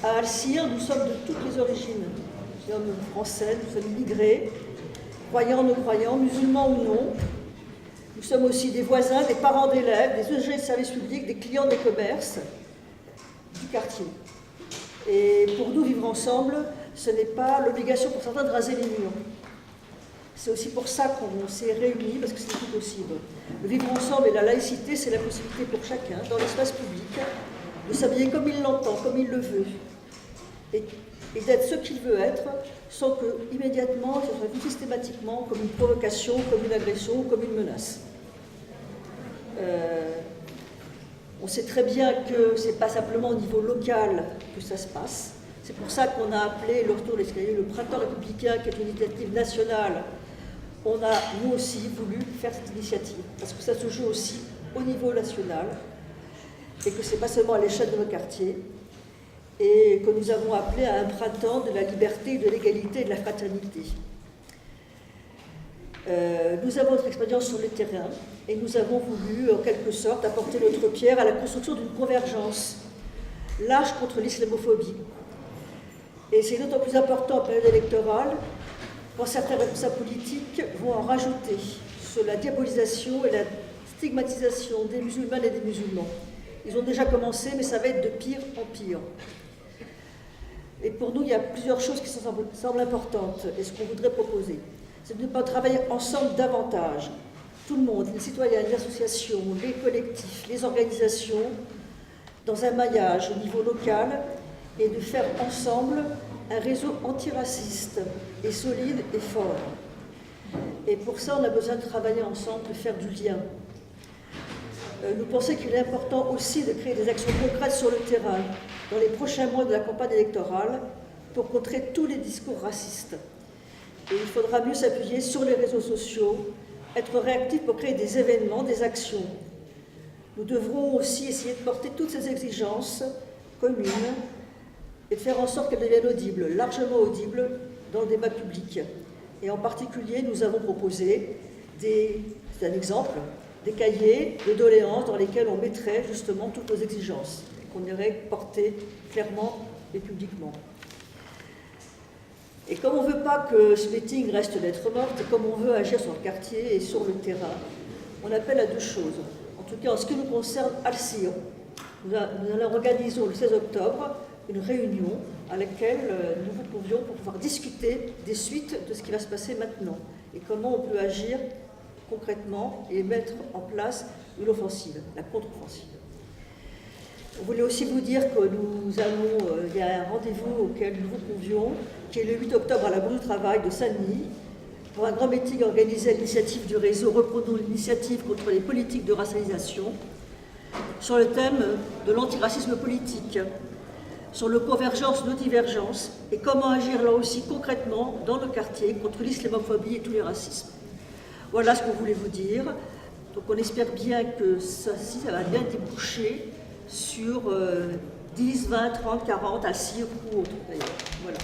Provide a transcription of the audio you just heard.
À Alcire, nous sommes de toutes les origines. Nous sommes français, nous sommes migrés, croyants, non croyants, musulmans ou non. Nous sommes aussi des voisins, des parents d'élèves, des usagers de services publics, des clients des commerces du quartier. Et pour nous, vivre ensemble, ce n'est pas l'obligation pour certains de raser les murs. C'est aussi pour ça qu'on s'est réunis, parce que c'est tout possible. Le vivre ensemble et la laïcité, c'est la possibilité pour chacun, dans l'espace public, de s'habiller comme il l'entend, comme il le veut, et d'être ce qu'il veut être, sans que, immédiatement, ce soit vu systématiquement comme une provocation, comme une agression, comme une menace. On sait très bien que ce n'est pas simplement au niveau local que ça se passe. C'est pour ça qu'on a appelé le retour de l'escalier le printemps républicain, qui est une initiative nationale. On a, nous aussi, voulu faire cette initiative, parce que ça se joue aussi au niveau national, et que ce n'est pas seulement à l'échelle de nos quartiers, et que nous avons appelé à un printemps de la liberté, de l'égalité et de la fraternité. Nous avons notre expérience sur le terrain, et nous avons voulu, en quelque sorte, apporter notre pierre à la construction d'une convergence large contre l'islamophobie. Et c'est d'autant plus important en période électorale quand certains responsables politiques vont en rajouter sur la diabolisation et la stigmatisation des musulmanes et des musulmans. Ils ont déjà commencé, mais ça va être de pire en pire. Et pour nous, il y a plusieurs choses qui semblent importantes, et ce qu'on voudrait proposer. C'est de ne pas travailler ensemble davantage. Tout le monde, les citoyens, les associations, les collectifs, les organisations, dans un maillage au niveau local, et de faire ensemble un réseau antiraciste et solide et fort. Et pour ça, on a besoin de travailler ensemble, de faire du lien. Nous pensons qu'il est important aussi de créer des actions concrètes sur le terrain dans les prochains mois de la campagne électorale pour contrer tous les discours racistes. Et il faudra mieux s'appuyer sur les réseaux sociaux, être réactif pour créer des événements, des actions. Nous devrons aussi essayer de porter toutes ces exigences communes et de faire en sorte qu'elles deviennent audibles, largement audibles dans le débat public. Et en particulier, nous avons proposé c'est un exemple, des cahiers de doléances dans lesquels on mettrait justement toutes nos exigences, qu'on irait porter clairement et publiquement. Et comme on ne veut pas que ce meeting reste lettre morte, et comme on veut agir sur le quartier et sur le terrain, on appelle à deux choses. En tout cas, en ce qui nous concerne, Alcire, nous allons organiser le 16 octobre une réunion à laquelle nous vous convions pour pouvoir discuter des suites de ce qui va se passer maintenant et comment on peut agir concrètement et mettre en place une offensive, la contre-offensive. On voulait aussi vous dire que il y a un rendez-vous auquel nous vous convions, qui est le 8 octobre à la Bourse du Travail de Saint-Denis, pour un grand meeting organisé à l'initiative du réseau Reprenons l'initiative contre les politiques de racialisation, sur le thème de l'antiracisme politique, sur le convergence, nos divergences, et comment agir là aussi concrètement dans le quartier contre l'islamophobie et tous les racismes. Voilà ce qu'on voulait vous dire. Donc on espère bien que ça va bien déboucher sur 10, 20, 30, 40, Alcire ou autre d'ailleurs. Voilà.